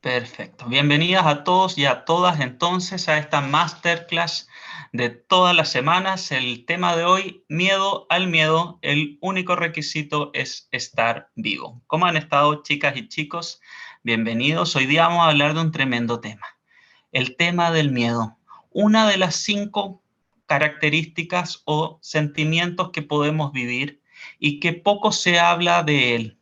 Perfecto. Bienvenidas a todos y a todas entonces a esta masterclass de todas las semanas. El tema de hoy, miedo al miedo. El único requisito es estar vivo. ¿Cómo han estado, chicas y chicos? Bienvenidos. Hoy día vamos a hablar de un tremendo tema. El tema del miedo. Una de las 5 características o sentimientos que podemos vivir y que poco se habla de él.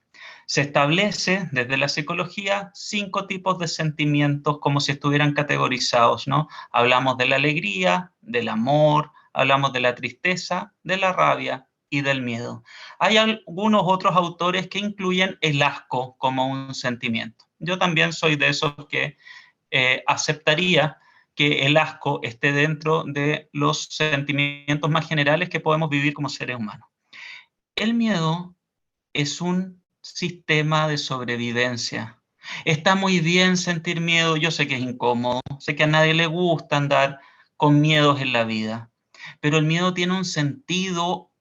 Se establece desde la psicología 5 tipos de sentimientos como si estuvieran categorizados, ¿no? Hablamos de la alegría, del amor, hablamos de la tristeza, de la rabia y del miedo. Hay algunos otros autores que incluyen el asco como un sentimiento. Yo también soy de esos que aceptaría que el asco esté dentro de los sentimientos más generales que podemos vivir como seres humanos. El miedo es un sistema de sobrevivencia. Está muy bien sentir miedo, yo sé que es incómodo, sé que a nadie le gusta andar con miedos en la vida, pero el miedo tiene un sentido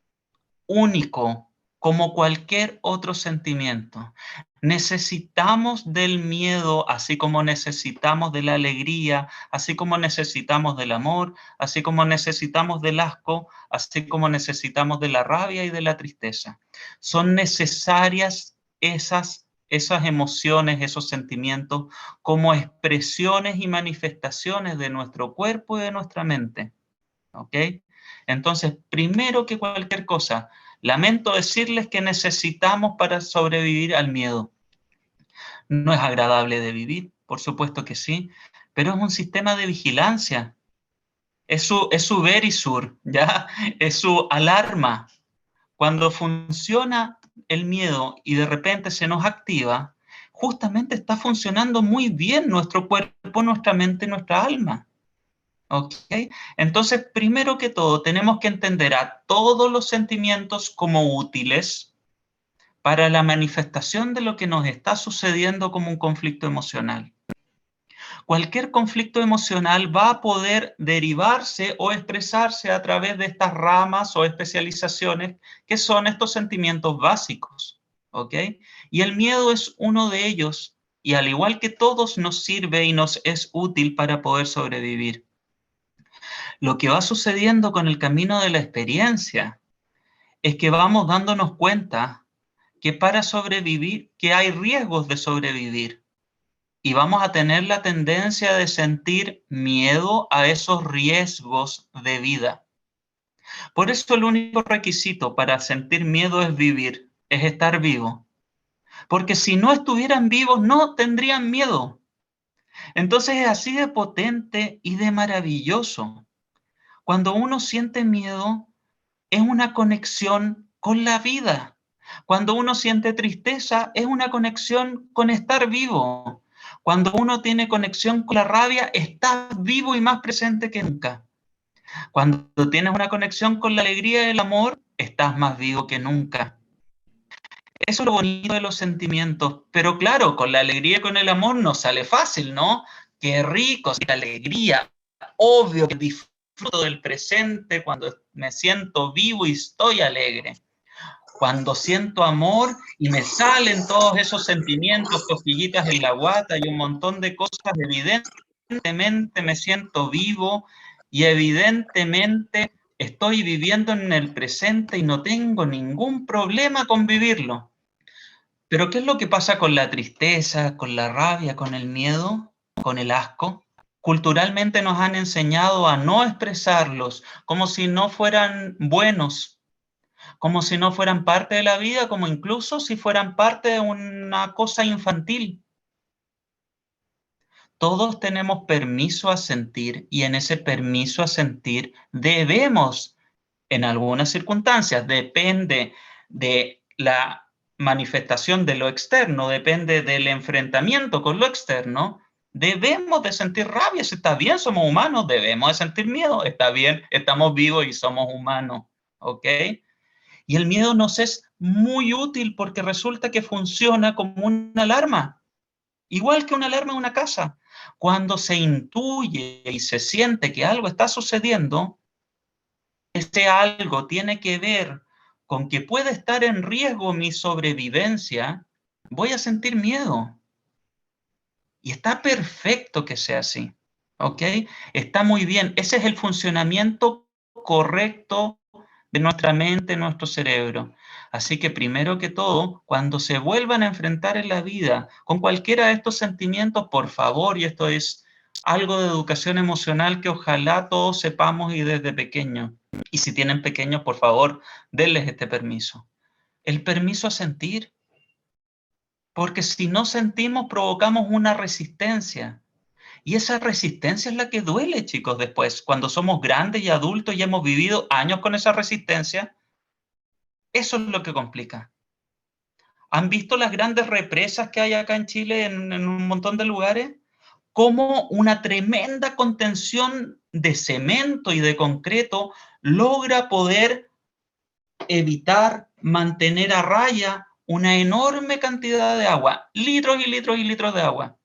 único, como cualquier otro sentimiento. Necesitamos del miedo, así como necesitamos de la alegría, así como necesitamos del amor, así como necesitamos del asco, así como necesitamos de la rabia y de la tristeza. Son necesarias esas emociones, esos sentimientos, como expresiones y manifestaciones de nuestro cuerpo y de nuestra mente. ¿Ok? Entonces, primero que cualquier cosa, lamento decirles que necesitamos para sobrevivir al miedo. No es agradable de vivir, por supuesto que sí, pero es un sistema de vigilancia. Es su verisur, ¿ya? Es su alarma. Cuando funciona el miedo y de repente se nos activa, justamente está funcionando muy bien nuestro cuerpo, nuestra mente, nuestra alma. ¿Ok? Entonces, primero que todo, tenemos que entender a todos los sentimientos como útiles para la manifestación de lo que nos está sucediendo como un conflicto emocional. Cualquier conflicto emocional va a poder derivarse o expresarse a través de estas ramas o especializaciones que son estos sentimientos básicos. ¿Ok? Y el miedo es uno de ellos y al igual que todos nos sirve y nos es útil para poder sobrevivir. Lo que va sucediendo con el camino de la experiencia es que vamos dándonos cuenta que para sobrevivir, que hay riesgos de sobrevivir y vamos a tener la tendencia de sentir miedo a esos riesgos de vida. Por eso el único requisito para sentir miedo es vivir, es estar vivo. Porque si no estuvieran vivos, no tendrían miedo. Entonces es así de potente y de maravilloso. Cuando uno siente miedo, es una conexión con la vida. Cuando uno siente tristeza, es una conexión con estar vivo. Cuando uno tiene conexión con la rabia, estás vivo y más presente que nunca. Cuando tienes una conexión con la alegría y el amor, estás más vivo que nunca. Eso es lo bonito de los sentimientos. Pero claro, con la alegría y con el amor no sale fácil, ¿no? Qué rico, la alegría. Obvio que disfruto del presente cuando me siento vivo y estoy alegre. Cuando siento amor y me salen todos esos sentimientos, cosquillitas en la guata y un montón de cosas, evidentemente me siento vivo y evidentemente estoy viviendo en el presente y no tengo ningún problema con vivirlo. Pero ¿qué es lo que pasa con la tristeza, con la rabia, con el miedo, con el asco? Culturalmente nos han enseñado a no expresarlos como si no fueran buenos, como si no fueran parte de la vida, como incluso si fueran parte de una cosa infantil. Todos tenemos permiso a sentir y en ese permiso a sentir debemos, en algunas circunstancias, depende de la manifestación de lo externo, depende del enfrentamiento con lo externo, debemos de sentir rabia, si está bien, somos humanos, debemos de sentir miedo, está bien, estamos vivos y somos humanos, ¿ok? Y el miedo nos es muy útil porque resulta que funciona como una alarma, igual que una alarma en una casa. Cuando se intuye y se siente que algo está sucediendo, ese algo tiene que ver con que puede estar en riesgo mi sobrevivencia, voy a sentir miedo. Y está perfecto que sea así, ¿ok? Está muy bien. Ese es el funcionamiento correcto de nuestra mente, nuestro cerebro. Así que primero que todo, cuando se vuelvan a enfrentar en la vida con cualquiera de estos sentimientos, por favor, y esto es algo de educación emocional que ojalá todos sepamos y desde pequeños. Y si tienen pequeños, por favor, denles este permiso. El permiso a sentir. Porque si no sentimos, provocamos una resistencia. Y esa resistencia es la que duele, chicos, después. Cuando somos grandes y adultos y hemos vivido años con esa resistencia, eso es lo que complica. ¿Han visto las grandes represas que hay acá en Chile en un montón de lugares? Cómo una tremenda contención de cemento y de concreto logra poder evitar, mantener a raya una enorme cantidad de agua, litros y litros y litros de agua.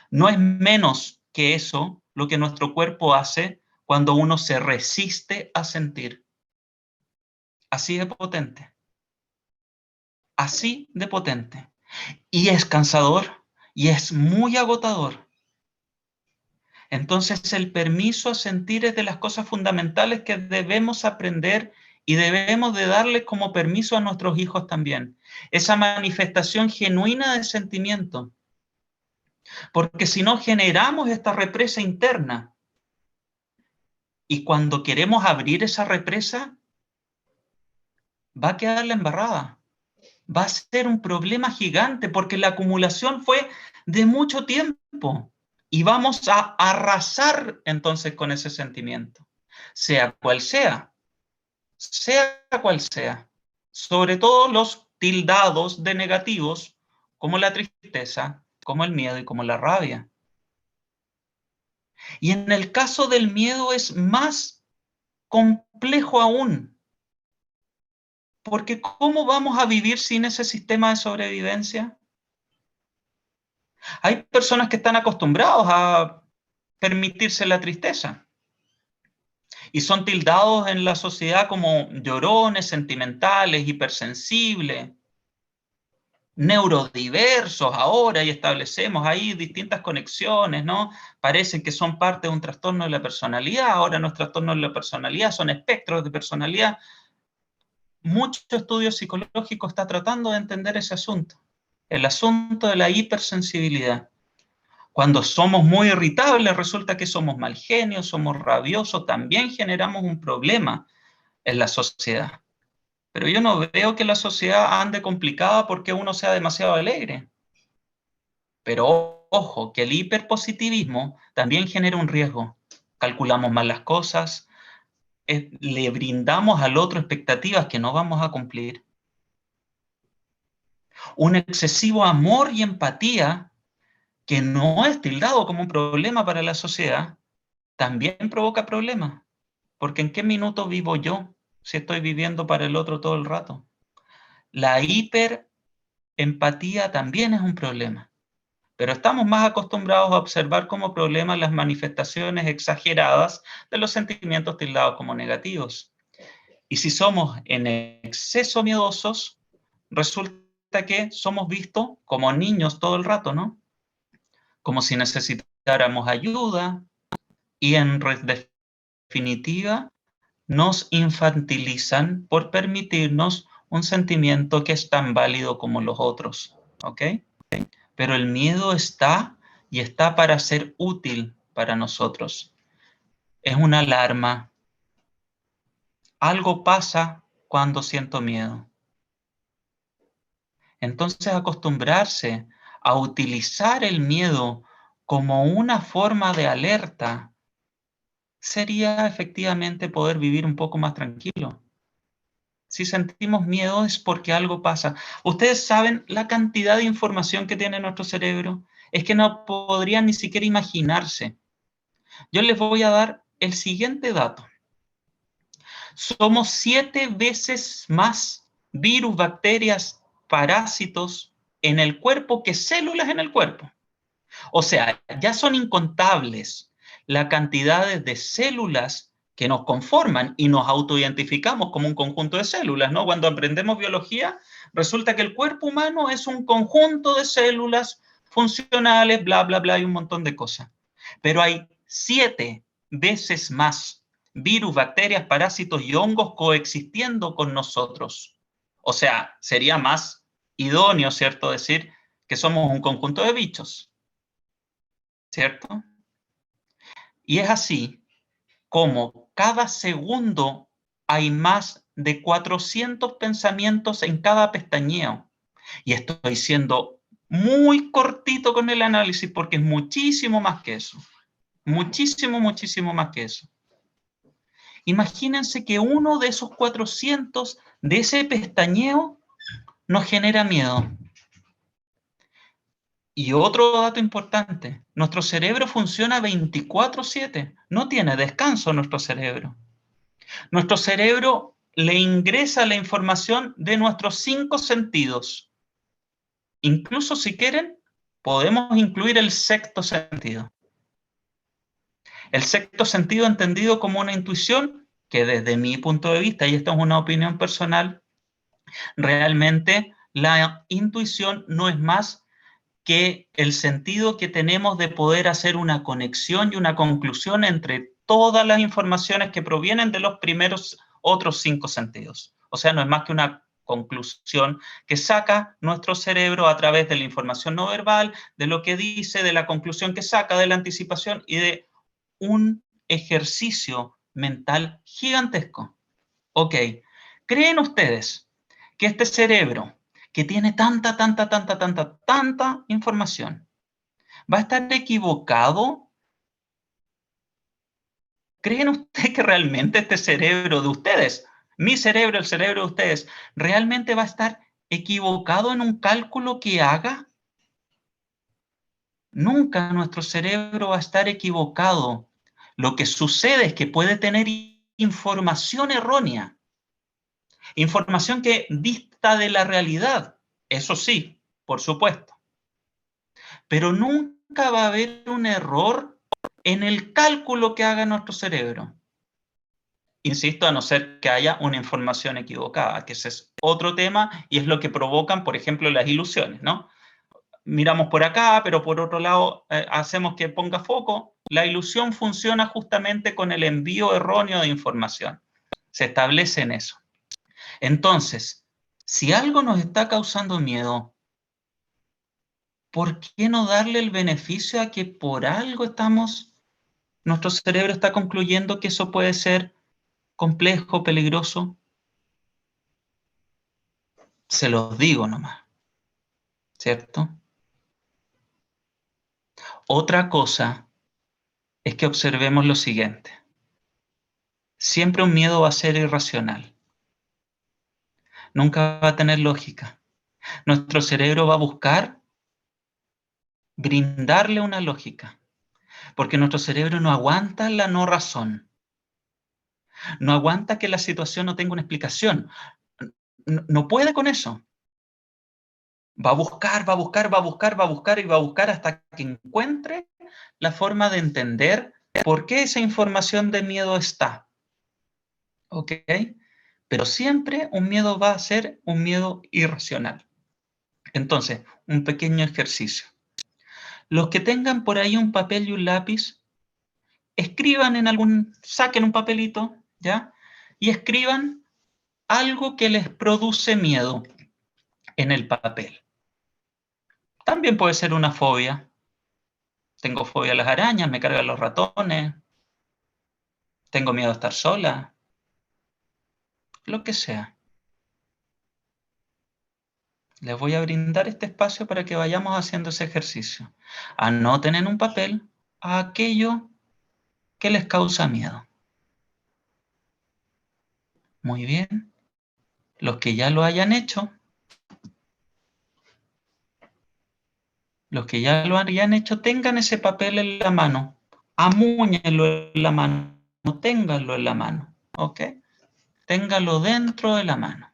No es menos que eso lo que nuestro cuerpo hace cuando uno se resiste a sentir. Así de potente. Así de potente. Y es cansador y es muy agotador. Entonces el permiso a sentir es de las cosas fundamentales que debemos aprender y debemos de darle como permiso a nuestros hijos también. Esa manifestación genuina de sentimiento. Porque si no generamos esta represa interna y cuando queremos abrir esa represa, va a quedar la embarrada. Va a ser un problema gigante porque la acumulación fue de mucho tiempo y vamos a arrasar entonces con ese sentimiento, sea cual sea, sobre todo los tildados de negativos como la tristeza, como el miedo y como la rabia. Y en el caso del miedo es más complejo aún, porque ¿cómo vamos a vivir sin ese sistema de sobrevivencia? Hay personas que están acostumbrados a permitirse la tristeza y son tildados en la sociedad como llorones, sentimentales, hipersensibles, neurodiversos ahora y establecemos ahí distintas conexiones, ¿no? Parecen que son parte de un trastorno de la personalidad, ahora no es trastorno de la personalidad, son espectros de personalidad. Mucho estudio psicológico está tratando de entender ese asunto, el asunto de la hipersensibilidad. Cuando somos muy irritables, resulta que somos mal genios, somos rabiosos, también generamos un problema en la sociedad. Pero yo no veo que la sociedad ande complicada porque uno sea demasiado alegre. Pero ojo, que el hiperpositivismo también genera un riesgo. Calculamos mal las cosas, le brindamos al otro expectativas que no vamos a cumplir. Un excesivo amor y empatía que no es tildado como un problema para la sociedad, también provoca problemas. Porque ¿en qué minuto vivo yo si estoy viviendo para el otro todo el rato? La hiperempatía también es un problema. Pero estamos más acostumbrados a observar como problemas las manifestaciones exageradas de los sentimientos tildados como negativos. Y si somos en exceso miedosos, resulta que somos vistos como niños todo el rato, ¿no? Como si necesitáramos ayuda y en definitiva nos infantilizan por permitirnos un sentimiento que es tan válido como los otros, ¿ok? Pero el miedo está y está para ser útil para nosotros. Es una alarma. Algo pasa cuando siento miedo. Entonces acostumbrarse a utilizar el miedo como una forma de alerta sería efectivamente poder vivir un poco más tranquilo. Si sentimos miedo es porque algo pasa. Ustedes saben la cantidad de información que tiene nuestro cerebro. Es que no podrían ni siquiera imaginarse. Yo les voy a dar el siguiente dato. Somos 7 veces más virus, bacterias, parásitos en el cuerpo que células en el cuerpo. O sea, ya son incontables la cantidad de células que nos conforman y nos autoidentificamos como un conjunto de células, ¿no? Cuando aprendemos biología, resulta que el cuerpo humano es un conjunto de células funcionales, bla, bla, bla, y un montón de cosas. Pero hay 7 veces más virus, bacterias, parásitos y hongos coexistiendo con nosotros. O sea, sería más idóneo, ¿cierto?, decir que somos un conjunto de bichos, ¿cierto? Y es así como cada segundo hay más de 400 pensamientos en cada pestañeo. Y estoy siendo muy cortito con el análisis porque es muchísimo más que eso. Muchísimo, muchísimo más que eso. Imagínense que uno de esos 400 de ese pestañeo nos genera miedo. Y otro dato importante, nuestro cerebro funciona 24/7, no tiene descanso nuestro cerebro. Nuestro cerebro le ingresa la información de nuestros 5 sentidos. Incluso si quieren, podemos incluir el sexto sentido. El sexto sentido entendido como una intuición que desde mi punto de vista, y esta es una opinión personal, realmente la intuición no es más que el sentido que tenemos de poder hacer una conexión y una conclusión entre todas las informaciones que provienen de los primeros otros 5 sentidos. O sea, no es más que una conclusión que saca nuestro cerebro a través de la información no verbal, de lo que dice, de la conclusión que saca, de la anticipación y de un ejercicio mental gigantesco. Ok, ¿creen ustedes que este cerebro, que tiene tanta información, va a estar equivocado? ¿Creen ustedes que realmente este cerebro de ustedes, mi cerebro, el cerebro de ustedes, realmente va a estar equivocado en un cálculo que haga? Nunca nuestro cerebro va a estar equivocado. Lo que sucede es que puede tener información errónea, información que dista de la realidad, eso sí, por supuesto. Pero nunca va a haber un error en el cálculo que haga nuestro cerebro. Insisto, a no ser que haya una información equivocada, que ese es otro tema y es lo que provocan, por ejemplo, las ilusiones, ¿no? Miramos por acá, pero por otro lado hacemos que ponga foco. La ilusión funciona justamente con el envío erróneo de información. Se establece en eso. Entonces, si algo nos está causando miedo, ¿por qué no darle el beneficio a que por algo nuestro cerebro está concluyendo que eso puede ser complejo, peligroso? Se los digo nomás, ¿cierto? Otra cosa es que observemos lo siguiente. Siempre un miedo va a ser irracional. Nunca va a tener lógica. Nuestro cerebro va a buscar brindarle una lógica, porque nuestro cerebro no aguanta la no razón. No aguanta que la situación no tenga una explicación. No puede con eso. Va a buscar, va a buscar, va a buscar, va a buscar y va a buscar hasta que encuentre la forma de entender por qué esa información de miedo está. ¿Ok? Pero siempre un miedo va a ser un miedo irracional. Entonces, un pequeño ejercicio. Los que tengan por ahí un papel y un lápiz, saquen un papelito, ¿ya? Y escriban algo que les produce miedo en el papel. También puede ser una fobia. Tengo fobia a las arañas, me cargan los ratones, tengo miedo a estar sola, lo que sea. Les voy a brindar este espacio para que vayamos haciendo ese ejercicio. Anoten en un papel aquello que les causa miedo. Muy bien. Los que ya lo hayan hecho, tengan ese papel en la mano. Amúñenlo en la mano. Ténganlo en la mano. ¿Ok? Ténganlo dentro de la mano.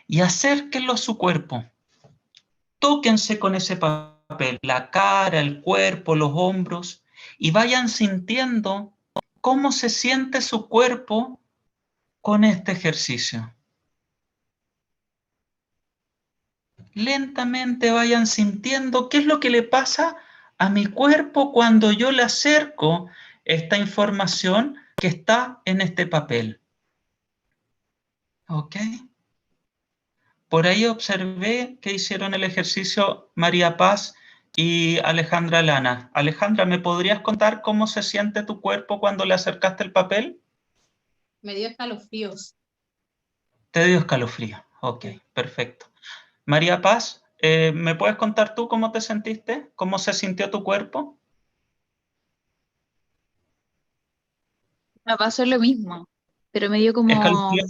Y acérquenlo a su cuerpo. Tóquense con ese papel, la cara, el cuerpo, los hombros, y vayan sintiendo cómo se siente su cuerpo con este ejercicio. lentamente vayan sintiendo qué es lo que le pasa a mi cuerpo cuando yo le acerco esta información que está en este papel. ¿Ok? Por ahí observé que hicieron el ejercicio María Paz y Alejandra Lana. Alejandra, ¿me podrías contar cómo se siente tu cuerpo cuando le acercaste el papel? Me dio escalofríos. Te dio escalofrío. Ok, Sí. perfecto. María Paz, ¿me puedes contar tú cómo te sentiste? ¿Cómo se sintió tu cuerpo? Me pasó lo mismo, pero me dio Escalofrío.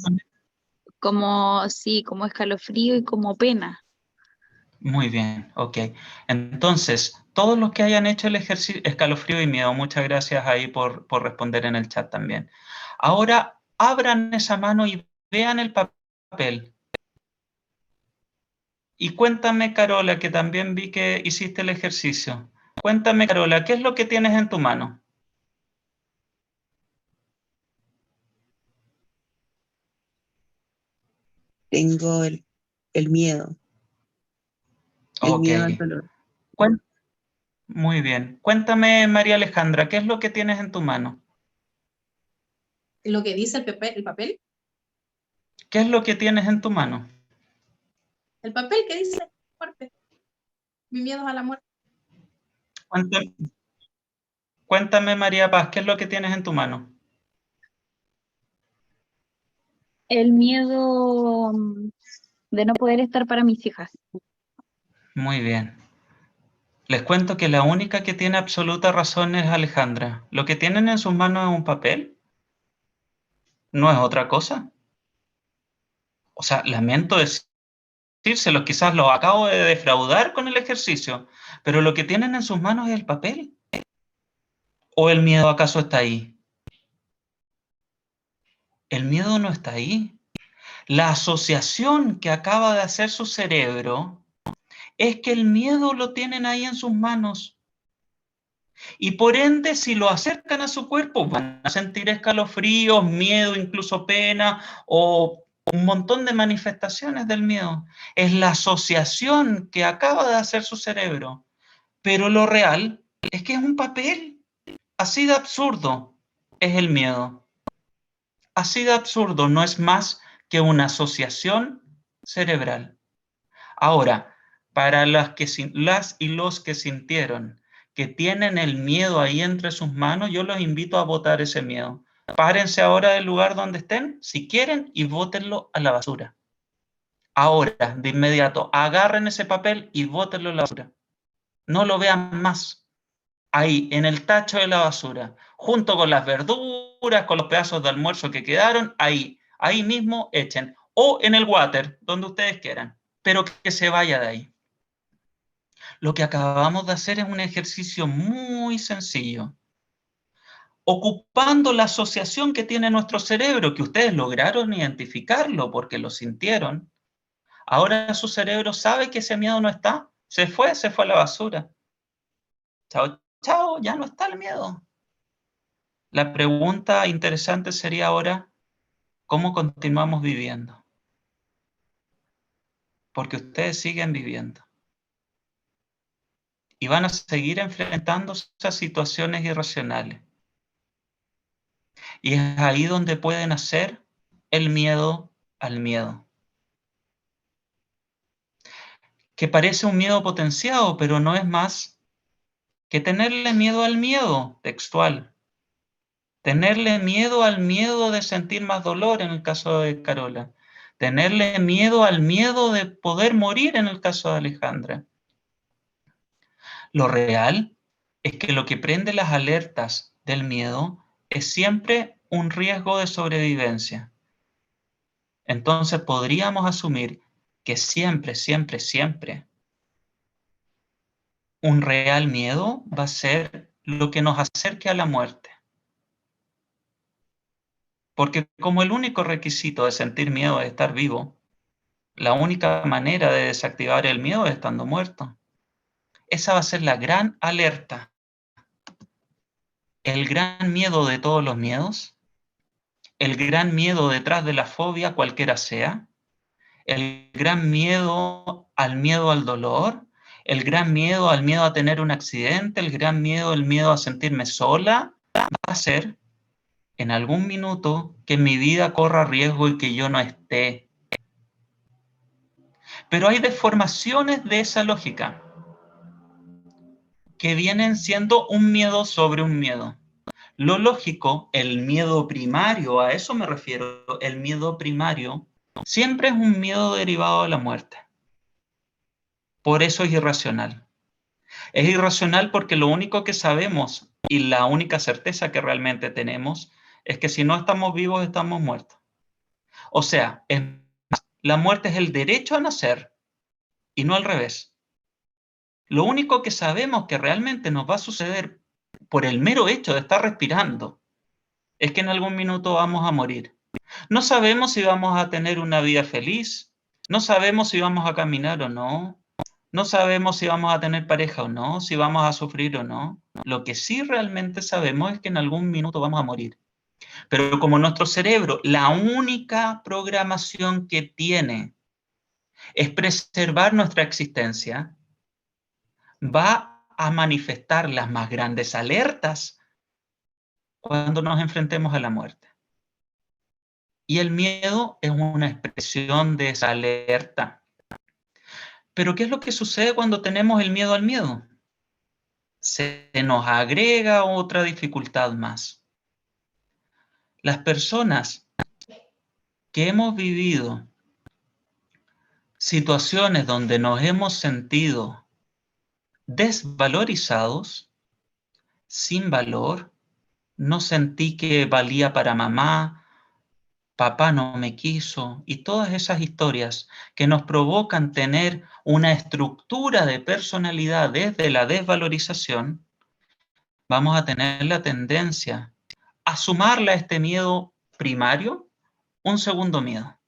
sí, como escalofrío y como pena. Muy bien, ok. Entonces, todos los que hayan hecho el ejercicio, escalofrío y miedo, muchas gracias ahí por responder en el chat también. Ahora, abran esa mano y vean el papel. Y cuéntame, Carola, que también vi que hiciste el ejercicio. Cuéntame, Carola, ¿qué es lo que tienes en tu mano? Tengo el miedo, el Ok. miedo al dolor. Cuen- Muy bien. Cuéntame, María Alejandra, ¿qué es lo que tienes en tu mano? Lo que dice el papel, ¿Qué es lo que tienes en tu mano? el papel que dice muerte. Mi miedo es a la muerte. Cuéntame, cuéntame, María Paz, ¿qué es lo que tienes en tu mano? El miedo de no poder estar para mis hijas. Muy bien. Les cuento que la única que tiene absoluta razón es Alejandra. Lo que tienen en sus manos es un papel, no es otra cosa. O sea, lamento decírselos, quizás los acabo de defraudar con el ejercicio, pero lo que tienen en sus manos es el papel. ¿O el miedo acaso está ahí? El miedo no está ahí. La asociación que acaba de hacer su cerebro es que el miedo lo tienen ahí en sus manos. Y por ende, si lo acercan a su cuerpo, van a sentir escalofríos, miedo, incluso pena o un montón de manifestaciones del miedo. Es la asociación que acaba de hacer su cerebro. Pero lo real es que es un papel. Así de absurdo es el miedo. Así de absurdo, no es más que una asociación cerebral. Ahora, para las y los que sintieron que tienen el miedo ahí entre sus manos, yo los invito a votar ese miedo. Párense ahora del lugar donde estén, si quieren, y bótenlo a la basura. Ahora, de inmediato, agarren ese papel y bótenlo a la basura. No lo vean más. Ahí, en el tacho de la basura, junto con las verduras, con los pedazos de almuerzo que quedaron, ahí mismo echen. O en el water, donde ustedes quieran, pero que se vaya de ahí. Lo que acabamos de hacer es un ejercicio muy sencillo, ocupando la asociación que tiene nuestro cerebro, que ustedes lograron identificarlo porque lo sintieron. Ahora su cerebro sabe que ese miedo no está, se fue a la basura. Chao, chao, ya no está el miedo. La pregunta interesante sería ahora, ¿cómo continuamos viviendo? Porque ustedes siguen viviendo y van a seguir enfrentándose a situaciones irracionales. Y es ahí donde pueden hacer el miedo al miedo. Que parece un miedo potenciado, pero no es más que tenerle miedo al miedo textual. Tenerle miedo al miedo de sentir más dolor en el caso de Carola. Tenerle miedo al miedo de poder morir en el caso de Alejandra. Lo real es que lo que prende las alertas del miedo es siempre un riesgo de sobrevivencia. Entonces podríamos asumir que siempre, siempre, siempre un real miedo va a ser lo que nos acerque a la muerte. Porque como el único requisito de sentir miedo es estar vivo, la única manera de desactivar el miedo es estando muerto. Esa va a ser la gran alerta. El gran miedo de todos los miedos, el gran miedo detrás de la fobia, cualquiera sea, el gran miedo al dolor, el gran miedo al miedo a tener un accidente, el miedo a sentirme sola, va a ser en algún minuto que mi vida corra riesgo y que yo no esté. Pero hay deformaciones de esa lógica que vienen siendo un miedo sobre un miedo. Lo lógico, el miedo primario, a eso me refiero, el miedo primario, siempre es un miedo derivado de la muerte. Por eso es irracional. Es irracional porque lo único que sabemos y la única certeza que realmente tenemos es que si no estamos vivos, estamos muertos. O sea, la muerte es el derecho a nacer y no al revés. Lo único que sabemos que realmente nos va a suceder por el mero hecho de estar respirando es que en algún minuto vamos a morir. No sabemos si vamos a tener una vida feliz, no sabemos si vamos a caminar o no, no sabemos si vamos a tener pareja o no, si vamos a sufrir o no. Lo que sí realmente sabemos es que en algún minuto vamos a morir. Pero como nuestro cerebro, la única programación que tiene es preservar nuestra existencia, va a manifestar las más grandes alertas cuando nos enfrentemos a la muerte. Y el miedo es una expresión de esa alerta. Pero ¿qué es lo que sucede cuando tenemos el miedo al miedo? Se nos agrega otra dificultad más. Las personas que hemos vivido situaciones donde nos hemos sentido desvalorizados, sin valor, no sentí que valía para mamá, papá no me quiso, y todas esas historias que nos provocan tener una estructura de personalidad desde la desvalorización, vamos a tener la tendencia a sumarle a este miedo primario un segundo miedo.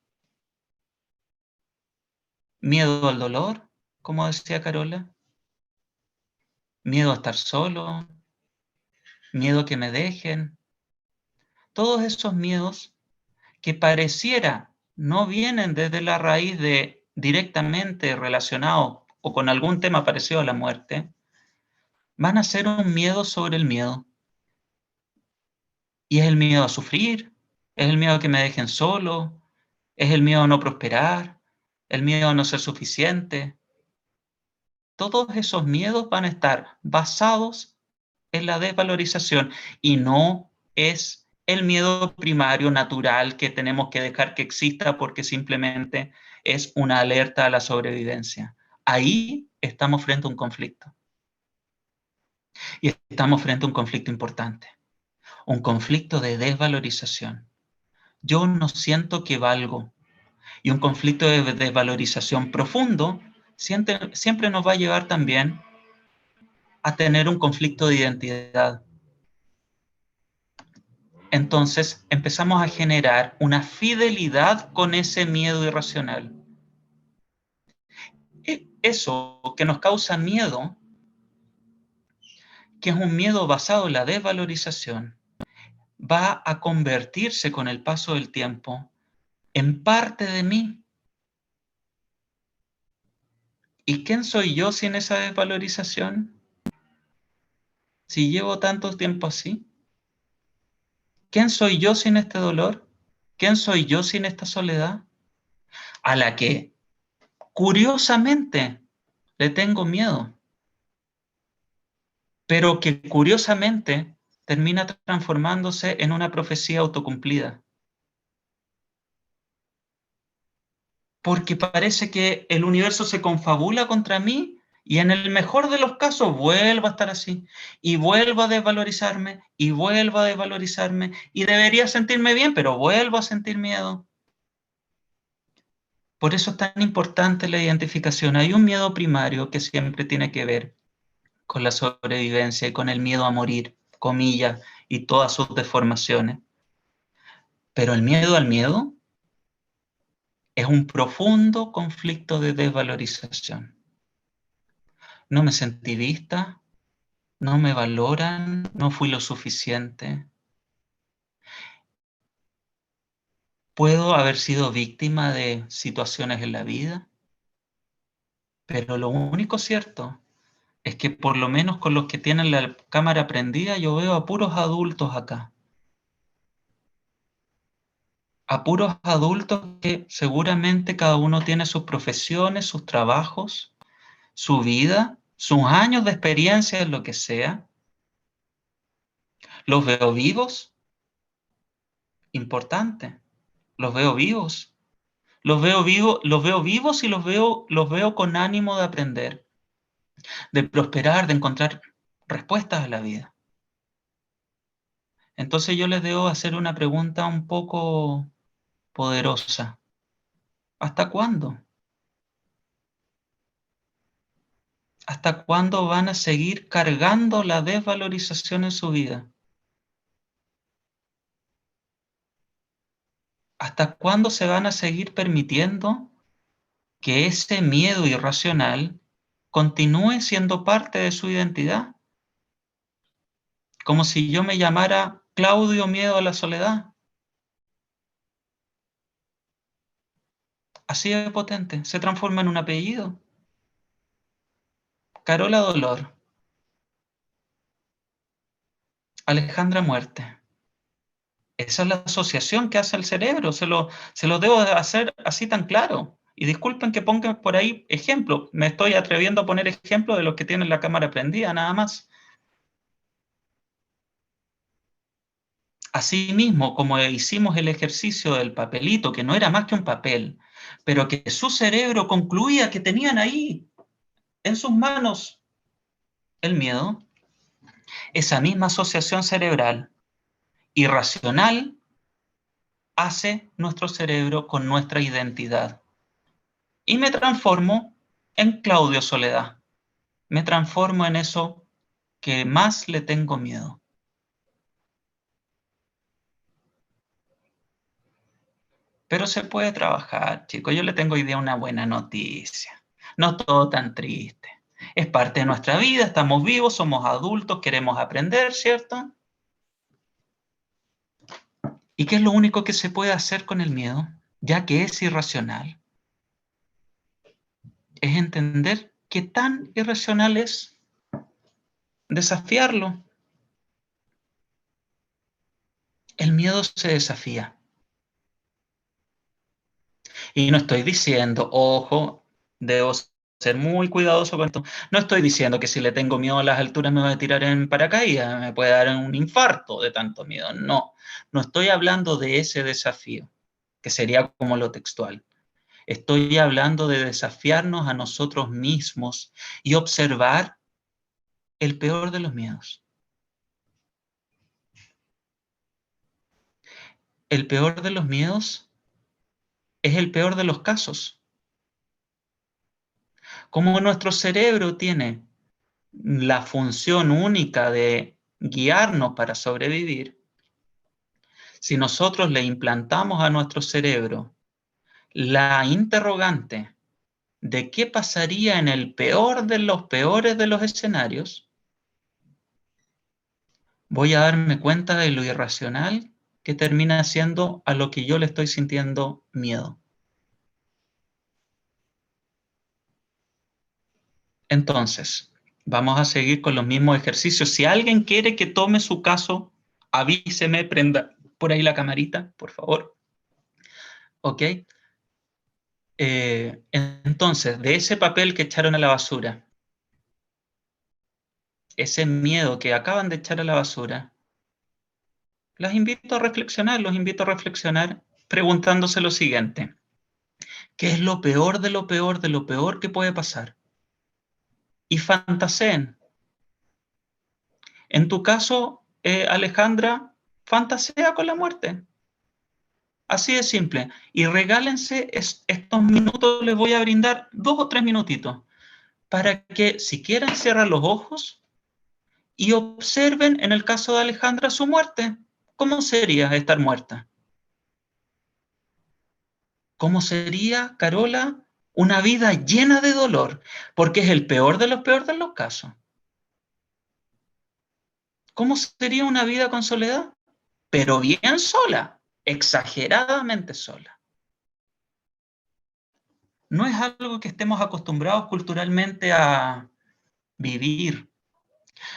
Miedo al dolor, como decía Carola, miedo a estar solo, miedo a que me dejen. Todos esos miedos que pareciera no vienen desde la raíz de directamente relacionados o con algún tema parecido a la muerte, van a ser un miedo sobre el miedo. Y es el miedo a sufrir, es el miedo a que me dejen solo, es el miedo a no prosperar, el miedo a no ser suficiente. Todos esos miedos van a estar basados en la desvalorización y no es el miedo primario natural que tenemos que dejar que exista porque simplemente es una alerta a la sobrevivencia. Ahí estamos frente a un conflicto. Y estamos frente a un conflicto importante, un conflicto de desvalorización. Yo no siento que valgo. Y un conflicto de desvalorización profundo siempre nos va a llevar también a tener un conflicto de identidad. Entonces empezamos a generar una fidelidad con ese miedo irracional. Eso que nos causa miedo, que es un miedo basado en la desvalorización, va a convertirse con el paso del tiempo en parte de mí. ¿Y quién soy yo sin esa desvalorización? Si llevo tanto tiempo así. ¿Quién soy yo sin este dolor? ¿Quién soy yo sin esta soledad? A la que, curiosamente, le tengo miedo, pero que curiosamente termina transformándose en una profecía autocumplida. Porque parece que el universo se confabula contra mí y en el mejor de los casos vuelvo a estar así y vuelvo a desvalorizarme y vuelvo a desvalorizarme y debería sentirme bien, pero vuelvo a sentir miedo. Por eso es tan importante la identificación. Hay un miedo primario que siempre tiene que ver con la sobrevivencia y con el miedo a morir, comillas, y todas sus deformaciones. Pero el miedo al miedo es un profundo conflicto de desvalorización. No me sentí vista, no me valoran, no fui lo suficiente. Puedo haber sido víctima de situaciones en la vida, pero lo único cierto es que por lo menos con los que tienen la cámara prendida, yo veo a puros adultos acá. A puros adultos que seguramente cada uno tiene sus profesiones, sus trabajos, su vida, sus años de experiencia en lo que sea. Los veo vivos, importante. Los veo vivos. Los veo vivos y los veo con ánimo de aprender, de prosperar, de encontrar respuestas a la vida. Entonces yo les debo hacer una pregunta un poco poderosa. ¿Hasta cuándo? ¿Hasta cuándo van a seguir cargando la desvalorización en su vida? ¿Hasta cuándo se van a seguir permitiendo que ese miedo irracional continúe siendo parte de su identidad? Como si yo me llamara Claudio Miedo a la Soledad. Así de potente, se transforma en un apellido. Carola Dolor. Alejandra Muerte. Esa es la asociación que hace el cerebro, se lo debo hacer así tan claro. Y disculpen que pongan por ahí ejemplos, me estoy atreviendo a poner ejemplos de los que tienen la cámara prendida, nada más. Asimismo, como hicimos el ejercicio del papelito, que no era más que un papel, pero que su cerebro concluía que tenían ahí, en sus manos, el miedo, esa misma asociación cerebral irracional hace nuestro cerebro con nuestra identidad. Y me transformo en Claudio Soledad. Me transformo en eso que más le tengo miedo. Pero se puede trabajar, chicos. Yo le tengo hoy día una buena noticia. No todo tan triste. Es parte de nuestra vida, estamos vivos, somos adultos, queremos aprender, ¿cierto? ¿Y qué es lo único que se puede hacer con el miedo? Ya que es irracional. Es entender qué tan irracional es, desafiarlo. El miedo se desafía. Y no estoy diciendo, ojo, debo ser muy cuidadoso con esto. No estoy diciendo que si le tengo miedo a las alturas me voy a tirar en paracaídas, me puede dar un infarto de tanto miedo. No, no estoy hablando de ese desafío, que sería como lo textual. Estoy hablando de desafiarnos a nosotros mismos y observar el peor de los miedos. El peor de los miedos es el peor de los casos. Como nuestro cerebro tiene la función única de guiarnos para sobrevivir, si nosotros le implantamos a nuestro cerebro la interrogante de qué pasaría en el peor de los peores de los escenarios, voy a darme cuenta de lo irracional que termina siendo a lo que yo le estoy sintiendo miedo. Entonces, vamos a seguir con los mismos ejercicios. Si alguien quiere que tome su caso, avíseme, prenda por ahí la camarita, por favor. ¿Ok? Entonces, de ese papel que echaron a la basura, ese miedo que acaban de echar a la basura, los invito a reflexionar preguntándose lo siguiente. ¿Qué es lo peor de lo peor de lo peor que puede pasar? Y fantaseen. En tu caso, Alejandra, fantasea con la muerte. Así de simple. Y regálense estos minutos, les voy a brindar 2 o 3 minutitos, para que si quieren cierran los ojos y observen, en el caso de Alejandra, su muerte. ¿Cómo sería estar muerta? ¿Cómo sería, Carola, una vida llena de dolor? Porque es el peor de los casos. ¿Cómo sería una vida con soledad? Pero bien sola. exageradamente sola. No es algo que estemos acostumbrados culturalmente a vivir,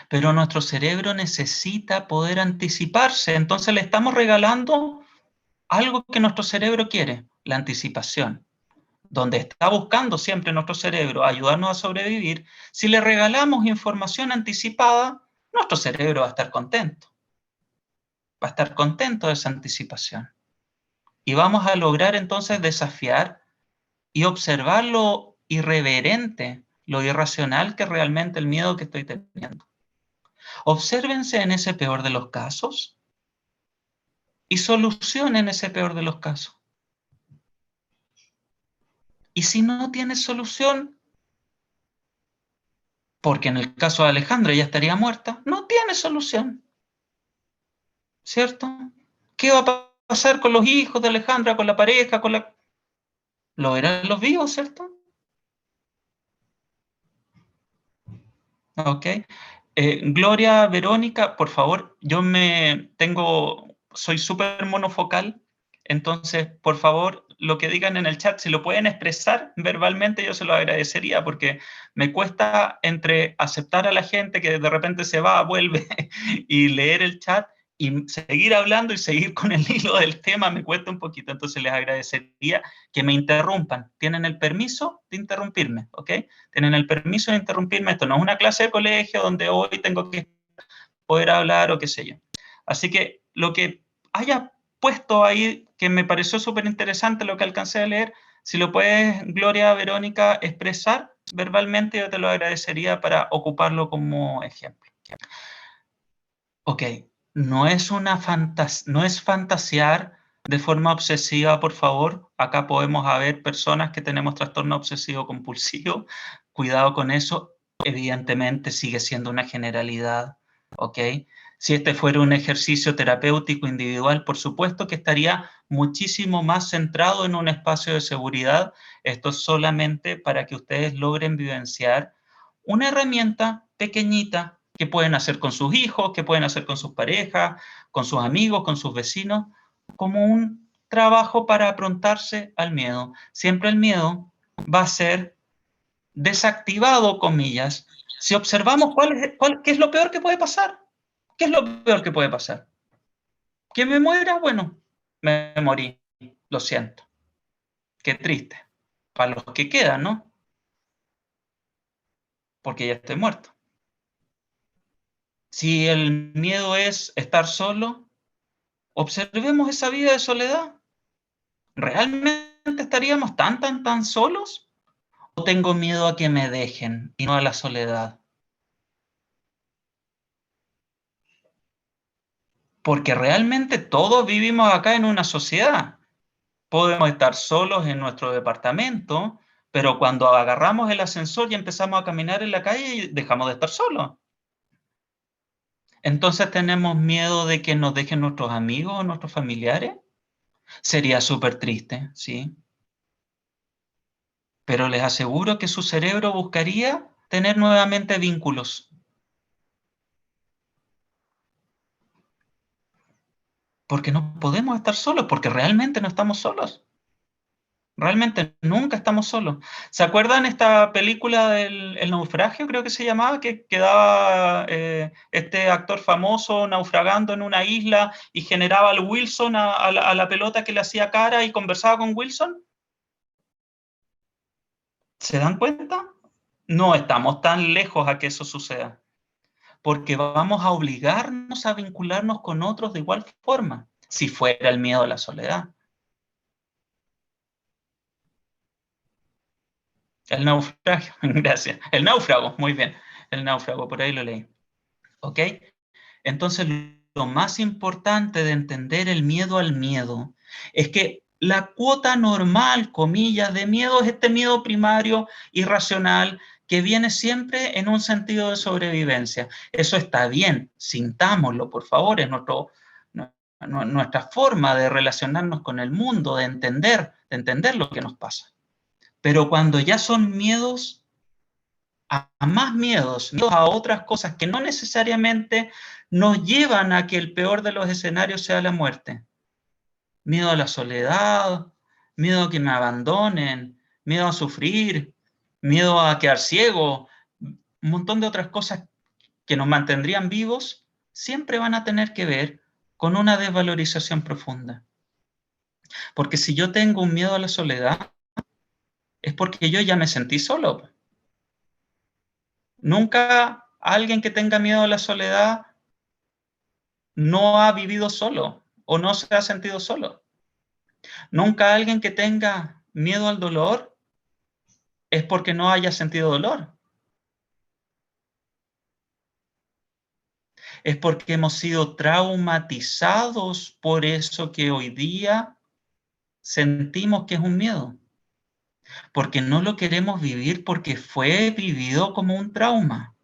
pero nuestro cerebro necesita poder anticiparse, entonces le estamos regalando algo que nuestro cerebro quiere, la anticipación. Donde está buscando siempre nuestro cerebro ayudarnos a sobrevivir, si le regalamos información anticipada, nuestro cerebro va a estar contento. Va a estar contento de esa anticipación. Y vamos a lograr entonces desafiar y observar lo irreverente, lo irracional que es realmente el miedo que estoy teniendo. Obsérvense en ese peor de los casos y solucionen ese peor de los casos. Y si no tiene solución, porque en el caso de Alejandra ya estaría muerta, no tiene solución. ¿Cierto? ¿Qué va a pasar con los hijos de Alejandra, con la pareja, con la... Lo verán los vivos, ¿cierto? Ok. Gloria, Verónica, por favor, soy súper monofocal, entonces, por favor, lo que digan en el chat, si lo pueden expresar verbalmente, yo se lo agradecería, porque me cuesta entre aceptar a la gente que de repente se va, vuelve, y leer el chat, y seguir hablando y seguir con el hilo del tema, me cuesta un poquito, entonces les agradecería que me interrumpan. Tienen el permiso de interrumpirme, ¿ok? Tienen el permiso de interrumpirme. Esto no es una clase de colegio donde hoy tengo que poder hablar o qué sé yo. Así que lo que haya puesto ahí, que me pareció súper interesante lo que alcancé a leer, si lo puedes, Gloria, Verónica, expresar verbalmente, yo te lo agradecería para ocuparlo como ejemplo. Ok, no es fantasear de forma obsesiva, por favor. Acá podemos haber personas que tenemos trastorno obsesivo compulsivo. Cuidado con eso. Evidentemente sigue siendo una generalidad, ¿ok? Si este fuera un ejercicio terapéutico individual, por supuesto que estaría muchísimo más centrado en un espacio de seguridad. Esto es solamente para que ustedes logren vivenciar una herramienta pequeñita que pueden hacer con sus hijos, que pueden hacer con sus parejas, con sus amigos, con sus vecinos, como un trabajo para aprontarse al miedo. Siempre el miedo va a ser desactivado, comillas, si observamos qué es lo peor que puede pasar. ¿Qué es lo peor que puede pasar? ¿Que me muera? Bueno, me morí. Lo siento. Qué triste. Para los que quedan, ¿no? Porque ya estoy muerto. Si el miedo es estar solo, observemos esa vida de soledad. ¿Realmente estaríamos tan solos? ¿O tengo miedo a que me dejen y no a la soledad? Porque realmente todos vivimos acá en una sociedad. Podemos estar solos en nuestro departamento, pero cuando agarramos el ascensor y empezamos a caminar en la calle, dejamos de estar solos. Entonces, ¿tenemos miedo de que nos dejen nuestros amigos o nuestros familiares? Sería súper triste, ¿sí? Pero les aseguro que su cerebro buscaría tener nuevamente vínculos. Porque no podemos estar solos, porque realmente no estamos solos. Realmente nunca estamos solos. ¿Se acuerdan esta película del El naufragio, creo que se llamaba, que quedaba este actor famoso naufragando en una isla y generaba al Wilson a la pelota que le hacía cara y conversaba con Wilson? ¿Se dan cuenta? No estamos tan lejos a que eso suceda, porque vamos a obligarnos a vincularnos con otros de igual forma, si fuera el miedo a la soledad. El naufragio, gracias. El náufrago, muy bien. El náufrago, por ahí lo leí. ¿Ok? Entonces, lo más importante de entender el miedo al miedo es que la cuota normal, comillas, de miedo es este miedo primario, irracional, que viene siempre en un sentido de sobrevivencia. Eso está bien, sintámoslo, por favor, es nuestra forma de relacionarnos con el mundo, de entender lo que nos pasa. Pero cuando ya son miedos a más miedos a otras cosas que no necesariamente nos llevan a que el peor de los escenarios sea la muerte. miedo a la soledad, miedo a que me abandonen, miedo a sufrir, miedo a quedar ciego, un montón de otras cosas que nos mantendrían vivos, siempre van a tener que ver con una desvalorización profunda. Porque si yo tengo un miedo a la soledad, es porque yo ya me sentí solo. Nunca alguien que tenga miedo a la soledad no ha vivido solo o no se ha sentido solo. Nunca alguien que tenga miedo al dolor es porque no haya sentido dolor. Es porque hemos sido traumatizados por eso que hoy día sentimos que es un miedo. Porque no lo queremos vivir porque fue vivido como un trauma.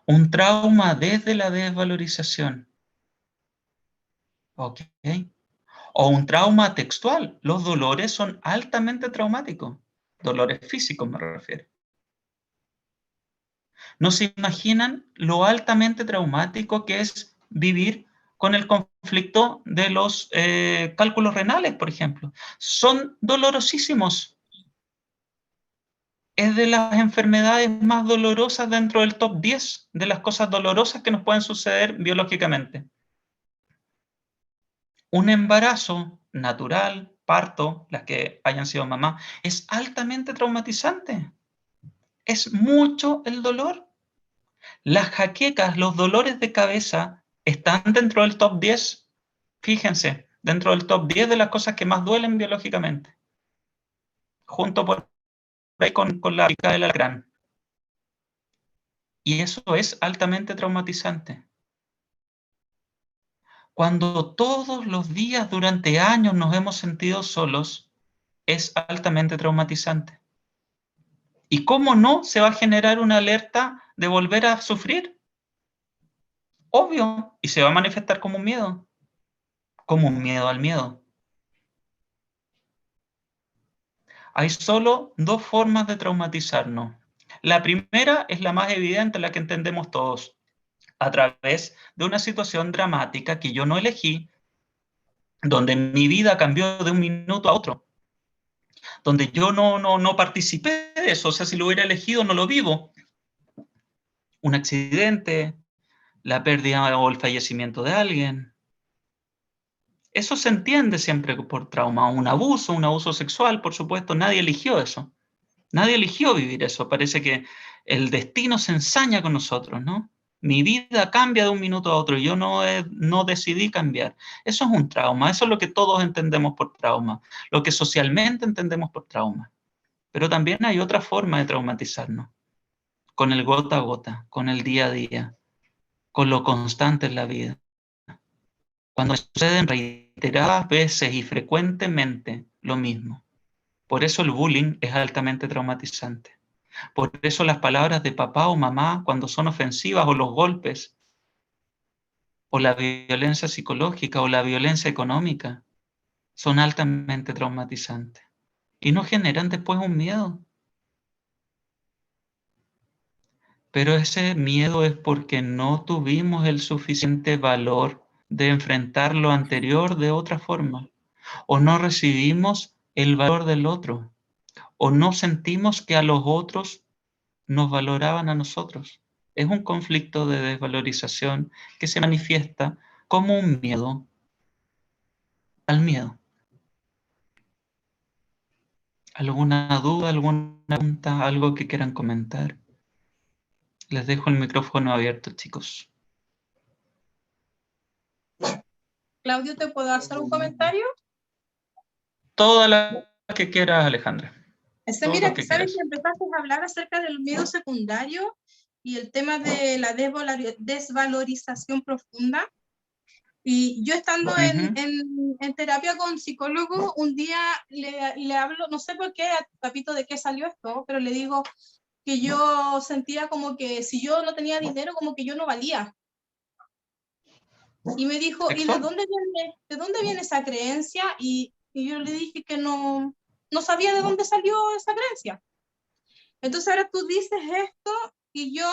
Un trauma desde la desvalorización. ¿Ok? O un trauma textual. Los dolores son altamente traumáticos. Dolores físicos me refiero. No se imaginan lo altamente traumático que es vivir con el conflicto de los cálculos renales, por ejemplo. Son dolorosísimos. Es de las enfermedades más dolorosas dentro del top 10 de las cosas dolorosas que nos pueden suceder biológicamente. Un embarazo natural, parto, las que hayan sido mamá, es altamente traumatizante. Es mucho el dolor. Las jaquecas, los dolores de cabeza, están dentro del top 10. Fíjense, dentro del top 10 de las cosas que más duelen biológicamente. Junto por ahí con la pica del alacrán. Y eso es altamente traumatizante. Cuando todos los días durante años nos hemos sentido solos, es altamente traumatizante. ¿Y cómo no se va a generar una alerta de volver a sufrir? Obvio, y se va a manifestar como un miedo al miedo. Hay solo dos formas de traumatizarnos. La primera es la más evidente, la que entendemos todos, a través de una situación dramática que yo no elegí, donde mi vida cambió de un minuto a otro, donde yo no participé de eso, o sea, si lo hubiera elegido no lo vivo. Un accidente, la pérdida o el fallecimiento de alguien. Eso se entiende siempre por trauma. Un abuso sexual, por supuesto, nadie eligió eso. Nadie eligió vivir eso. Parece que el destino se ensaña con nosotros, ¿no? Mi vida cambia de un minuto a otro y yo no decidí cambiar. Eso es un trauma. Eso es lo que todos entendemos por trauma. Lo que socialmente entendemos por trauma. Pero también hay otra forma de traumatizarnos. Con el gota a gota, con el día a día, con lo constante en la vida. Cuando suceden reiteradas veces y frecuentemente lo mismo. Por eso el bullying es altamente traumatizante. Por eso las palabras de papá o mamá, cuando son ofensivas, o los golpes, o la violencia psicológica, o la violencia económica, son altamente traumatizantes. Y nos generan después un miedo. Pero ese miedo es porque no tuvimos el suficiente valor de enfrentar lo anterior de otra forma, o no recibimos el valor del otro, o no sentimos que a los otros nos valoraban a nosotros. Es un conflicto de desvalorización que se manifiesta como un miedo al miedo. ¿Alguna duda, alguna pregunta, algo que quieran comentar? Les dejo el micrófono abierto, chicos. Claudio, ¿te puedo hacer un comentario? Todas las que quieras, Alejandra. Mira, sabes que empezaste a hablar acerca del miedo secundario y el tema de la desvalorización profunda. Y yo estando en terapia con psicólogo, un día le hablo, no sé por qué, a Papito de qué salió esto, pero le digo que yo sentía como que si yo no tenía dinero, como que yo no valía. Y me dijo, ¿y de dónde viene esa creencia? Y yo le dije que no sabía de dónde salió esa creencia. Entonces ahora tú dices esto y yo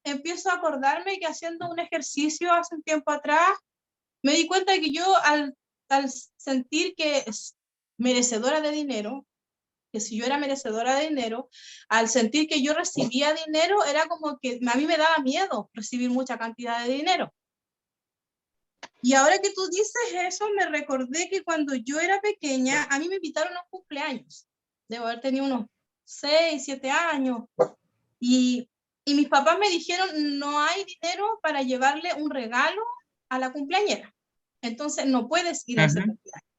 empiezo a acordarme que haciendo un ejercicio hace un tiempo atrás, me di cuenta de que yo al al sentir que es merecedora de dinero, que si yo era merecedora de dinero, al sentir que yo recibía dinero, era como que a mí me daba miedo recibir mucha cantidad de dinero. Y ahora que tú dices eso, me recordé que cuando yo era pequeña, a mí me invitaron a un cumpleaños. Debo haber tenido unos 6, 7 años. Y mis papás me dijeron, no hay dinero para llevarle un regalo a la cumpleañera. Entonces no puedes ir a ese cumpleaños.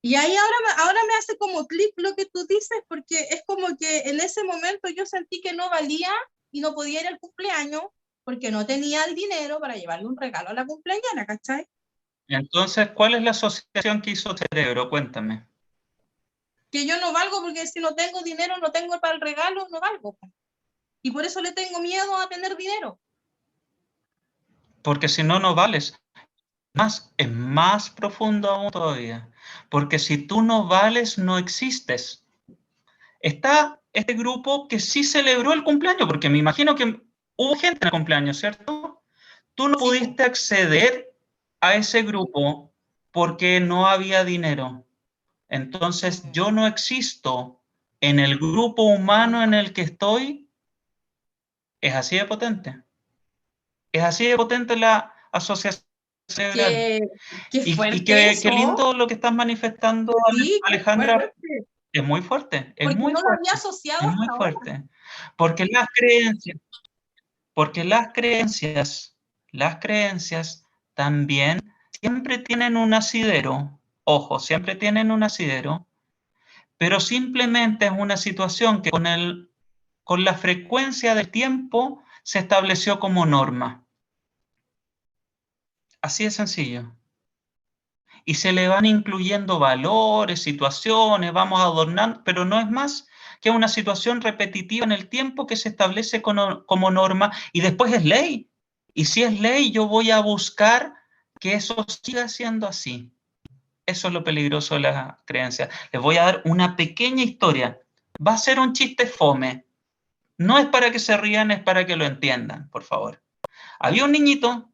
Y ahí ahora me hace como clic lo que tú dices, porque es como que en ese momento yo sentí que no valía y no podía ir al cumpleaños porque no tenía el dinero para llevarle un regalo a la cumpleañera, ¿cachai? Entonces, ¿cuál es la asociación que hizo el cerebro? Cuéntame. Que yo no valgo porque si no tengo dinero, no tengo para el regalo, no valgo. Y por eso le tengo miedo a tener dinero. Porque si no, no vales. Es más profundo aún todavía. Porque si tú no vales, no existes. Está este grupo que sí celebró el cumpleaños, porque me imagino que hubo gente en el cumpleaños, ¿cierto? Tú no pudiste acceder a ese grupo porque no había dinero. Entonces, yo no existo en el grupo humano en el que estoy. Es así de potente. Es así de potente la asociación cerebral. Qué fuerte Y qué eso. lindo lo que estás manifestando, Sí, Alejandra. Es muy fuerte, es porque muy no lo fuerte, había asociado es muy hasta ahora. fuerte. Porque las creencias también siempre tienen un asidero, ojo, siempre tienen un asidero, pero simplemente es una situación que con la frecuencia del tiempo se estableció como norma. Así de sencillo. Y se le van incluyendo valores, situaciones, vamos adornando, pero no es más que una situación repetitiva en el tiempo que se establece como norma y después es ley. Y si es ley, yo voy a buscar que eso siga siendo así. Eso es lo peligroso de la creencia. Les voy a dar una pequeña historia. Va a ser un chiste fome. No es para que se rían, es para que lo entiendan, por favor. Había un niñito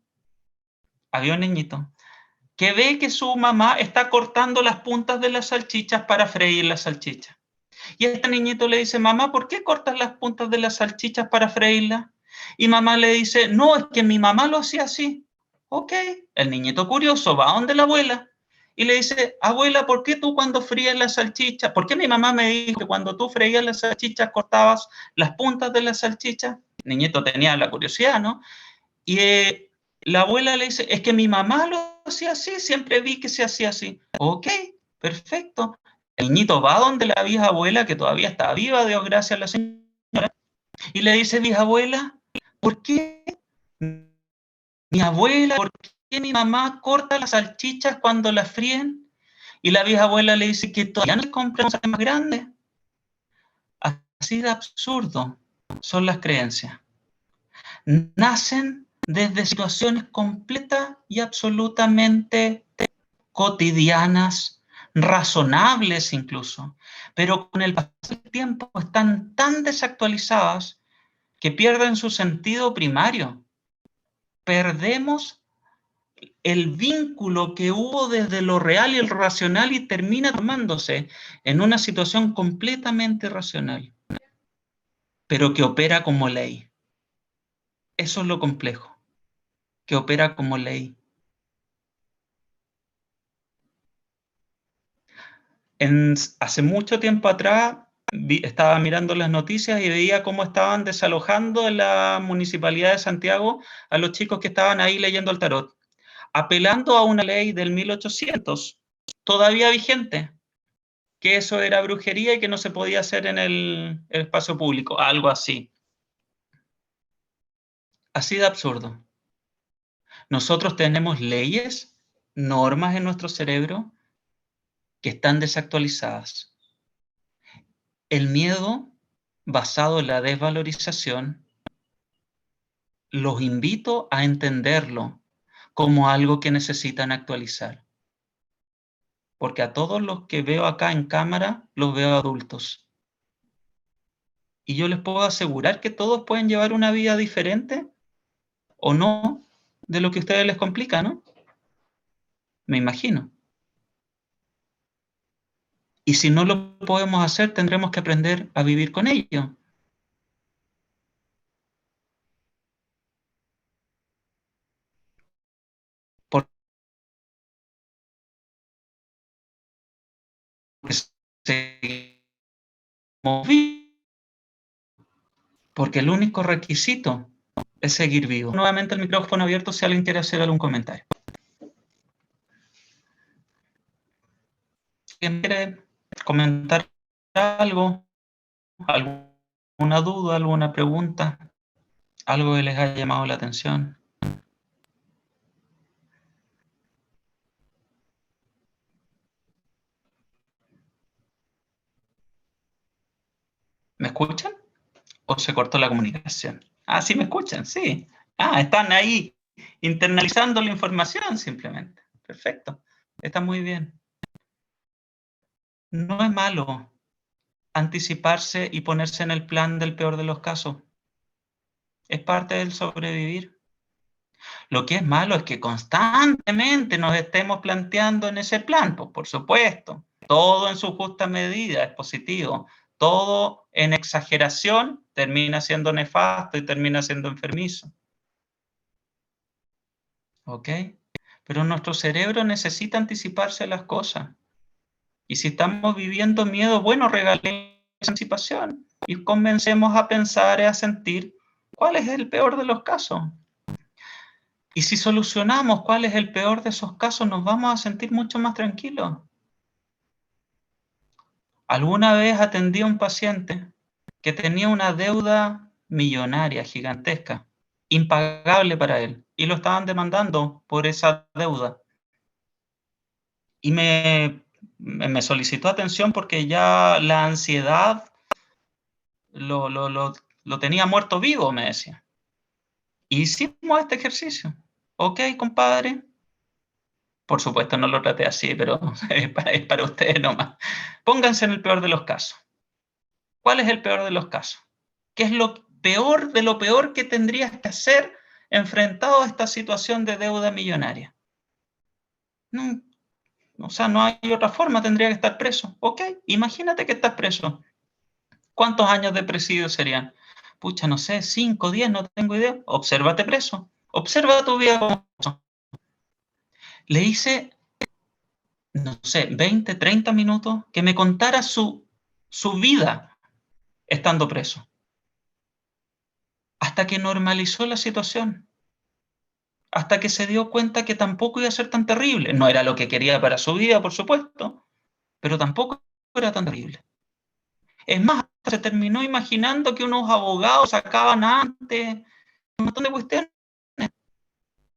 que ve que su mamá está cortando las puntas de las salchichas para freír las salchichas. Y este niñito le dice, mamá, ¿por qué cortas las puntas de las salchichas para freírlas? Y mamá le dice, no, es que mi mamá lo hacía así. Ok, el niñito curioso va a donde la abuela y le dice, abuela, ¿por qué tú cuando frías las salchichas? ¿Por qué mi mamá me dijo que cuando tú freías las salchichas cortabas las puntas de las salchichas? El niñito tenía la curiosidad, ¿no? Y la abuela le dice, es que mi mamá lo hacía así, siempre vi que se hacía así. Ok, perfecto. El niñito va donde la vieja abuela, que todavía está viva, Dios gracias a la señora, y le dice, vieja abuela, ¿por qué mi abuela, por qué mi mamá corta las salchichas cuando las fríen? Y la vieja abuela le dice que todavía no le compran cosas más grandes. Así de absurdo son las creencias. Nacen desde situaciones completas y absolutamente cotidianas, razonables incluso, pero con el paso del tiempo están tan desactualizadas que pierden su sentido primario. Perdemos el vínculo que hubo desde lo real y el racional y termina tomándose en una situación completamente irracional, pero que opera como ley. Eso es lo complejo, que opera como ley. Hace mucho tiempo atrás estaba mirando las noticias y veía cómo estaban desalojando en la Municipalidad de Santiago a los chicos que estaban ahí leyendo el tarot, apelando a una ley del 1800, todavía vigente, que eso era brujería y que no se podía hacer en el espacio público, algo así. Así de absurdo. Nosotros tenemos leyes, normas en nuestro cerebro que están desactualizadas. El miedo, basado en la desvalorización, los invito a entenderlo como algo que necesitan actualizar. Porque a todos los que veo acá en cámara, los veo adultos. Y yo les puedo asegurar que todos pueden llevar una vida diferente o no de lo que a ustedes les complica, ¿no? Me imagino. Y si no lo podemos hacer, tendremos que aprender a vivir con ello. Porque seguimos vivos. Porque el único requisito es seguir vivo. Nuevamente el micrófono abierto si alguien quiere hacer algún comentario. ¿Quién quiere comentar algo? ¿Alguna duda, alguna pregunta? ¿Algo que les haya llamado la atención? ¿Me escuchan? ¿O se cortó la comunicación? Ah, sí me escuchan, sí. Ah, están ahí internalizando la información simplemente. Perfecto. Está muy bien. No es malo anticiparse y ponerse en el plan del peor de los casos. Es parte del sobrevivir. Lo que es malo es que constantemente nos estemos planteando en ese plan, pues por supuesto. Todo en su justa medida es positivo. Todo en exageración termina siendo nefasto y termina siendo enfermizo. ¿Ok? Pero nuestro cerebro necesita anticiparse a las cosas. Y si estamos viviendo miedo, bueno, regalemos esa anticipación y comencemos a pensar y a sentir cuál es el peor de los casos. Y si solucionamos cuál es el peor de esos casos, nos vamos a sentir mucho más tranquilos. Alguna vez atendí a un paciente que tenía una deuda millonaria, gigantesca, impagable para él, y lo estaban demandando por esa deuda. Y me solicitó atención porque ya la ansiedad lo tenía muerto vivo, me decía. Hicimos este ejercicio. Ok, compadre. Por supuesto no lo traté así, pero es para ustedes nomás. Pónganse en el peor de los casos. ¿Cuál es el peor de los casos? ¿Qué es lo peor de lo peor que tendrías que hacer enfrentado a esta situación de deuda millonaria? No, o sea, no hay otra forma, tendría que estar preso. Ok, imagínate que estás preso. ¿Cuántos años de presidio serían? Pucha, no sé, 5, 10, no tengo idea. Obsérvate preso. Observa tu vida como preso. Le hice, no sé, 20, 30 minutos que me contara su vida estando preso. Hasta que normalizó la situación. Hasta que se dio cuenta que tampoco iba a ser tan terrible. No era lo que quería para su vida, por supuesto, pero tampoco era tan terrible. Es más, se terminó imaginando que unos abogados sacaban antes un montón de cuestiones.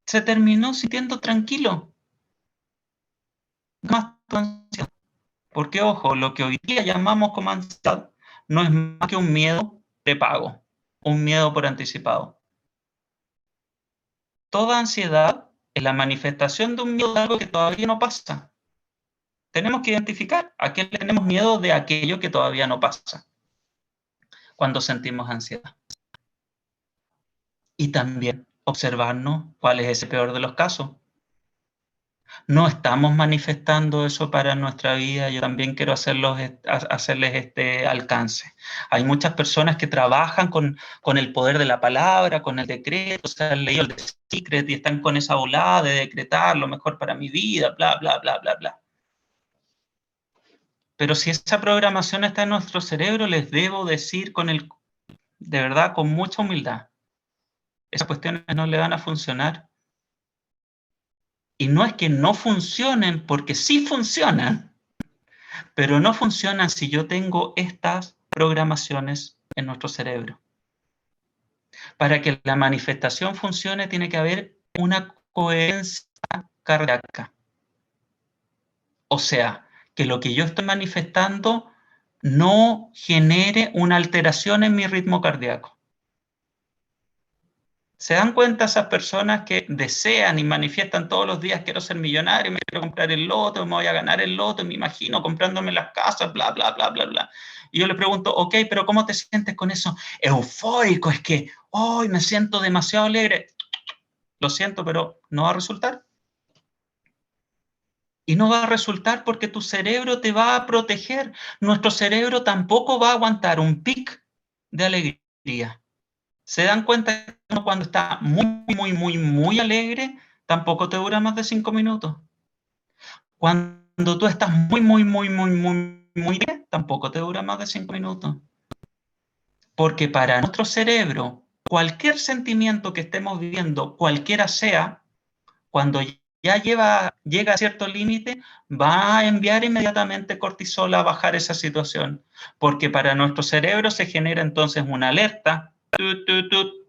Se terminó sintiendo tranquilo. Más ansiedad. Porque, ojo, lo que hoy día llamamos como ansiedad no es más que un miedo prepago, un miedo por anticipado. Toda ansiedad es la manifestación de un miedo de algo que todavía no pasa. Tenemos que identificar a qué le tenemos miedo de aquello que todavía no pasa cuando sentimos ansiedad. Y también observarnos cuál es ese peor de los casos. No estamos manifestando eso para nuestra vida. Yo también quiero hacerles este alcance. Hay muchas personas que trabajan con el poder de la palabra, con el decreto, se han leído el The Secret y están con esa volada de decretar lo mejor para mi vida, bla, bla, bla, bla, bla. Pero si esa programación está en nuestro cerebro, les debo decir de verdad, con mucha humildad, esas cuestiones no le van a funcionar. Y no es que no funcionen, porque sí funcionan, pero no funcionan si yo tengo estas programaciones en nuestro cerebro. Para que la manifestación funcione, tiene que haber una coherencia cardíaca. O sea, que lo que yo estoy manifestando no genere una alteración en mi ritmo cardíaco. ¿Se dan cuenta esas personas que desean y manifiestan todos los días quiero ser millonario, me quiero comprar el loto, me voy a ganar el loto, me imagino comprándome las casas, bla, bla, bla, bla, bla? Y yo le pregunto, ok, pero ¿cómo te sientes con eso? Eufórico, es que hoy me siento demasiado alegre. Lo siento, pero no va a resultar. Y no va a resultar porque tu cerebro te va a proteger. Nuestro cerebro tampoco va a aguantar un pic de alegría. ¿Se dan cuenta que cuando está muy alegre, tampoco te dura más de 5 minutos? Cuando tú estás muy bien, tampoco te dura más de 5 minutos. Porque para nuestro cerebro, cualquier sentimiento que estemos viviendo, cualquiera sea, cuando ya llega a cierto límite, va a enviar inmediatamente cortisol a bajar esa situación. Porque para nuestro cerebro se genera entonces una alerta.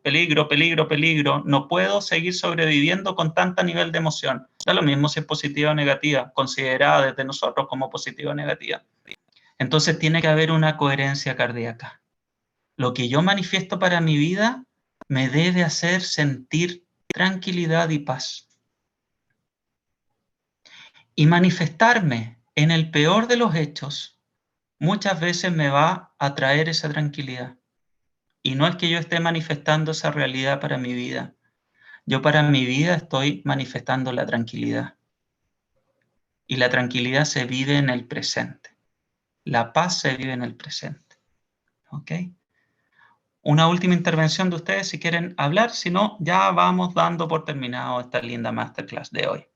Peligro, peligro, peligro. No puedo seguir sobreviviendo con tanto nivel de emoción. Da lo mismo si es positiva o negativa, considerada desde nosotros como positiva o negativa. Entonces tiene que haber una coherencia cardíaca. Lo que yo manifiesto para mi vida me debe hacer sentir tranquilidad y paz. Y manifestarme en el peor de los hechos muchas veces me va a traer esa tranquilidad. Y no es que yo esté manifestando esa realidad para mi vida. Yo para mi vida estoy manifestando la tranquilidad. Y la tranquilidad se vive en el presente. La paz se vive en el presente. ¿Ok? Una última intervención de ustedes si quieren hablar, si no, ya vamos dando por terminado esta linda masterclass de hoy.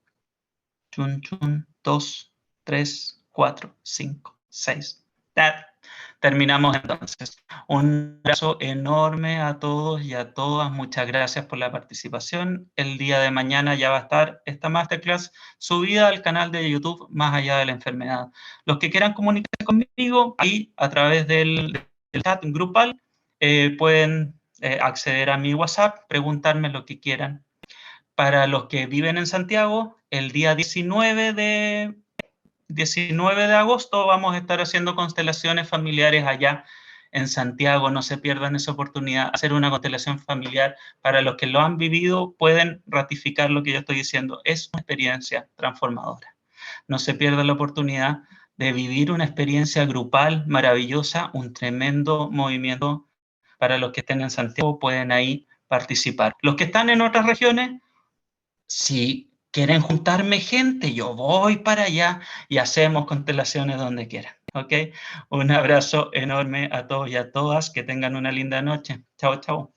2, 3, 4, 5, 6. Terminamos entonces. Un abrazo enorme a todos y a todas. Muchas gracias por la participación. El día de mañana ya va a estar esta masterclass subida al canal de YouTube Más Allá de la Enfermedad. Los que quieran comunicarse conmigo, ahí a través del chat grupal, pueden acceder a mi WhatsApp, preguntarme lo que quieran. Para los que viven en Santiago, el día 19 de agosto vamos a estar haciendo constelaciones familiares allá en Santiago. No se pierdan esa oportunidad. Hacer una constelación familiar, para los que lo han vivido, pueden ratificar lo que yo estoy diciendo. Es una experiencia transformadora. No se pierdan la oportunidad de vivir una experiencia grupal maravillosa, un tremendo movimiento. Para los que estén en Santiago, pueden ahí participar. Los que están en otras regiones, si quieren juntarme gente, yo voy para allá y hacemos constelaciones donde quieran. ¿Ok? Un abrazo enorme a todos y a todas. Que tengan una linda noche. Chao, chao.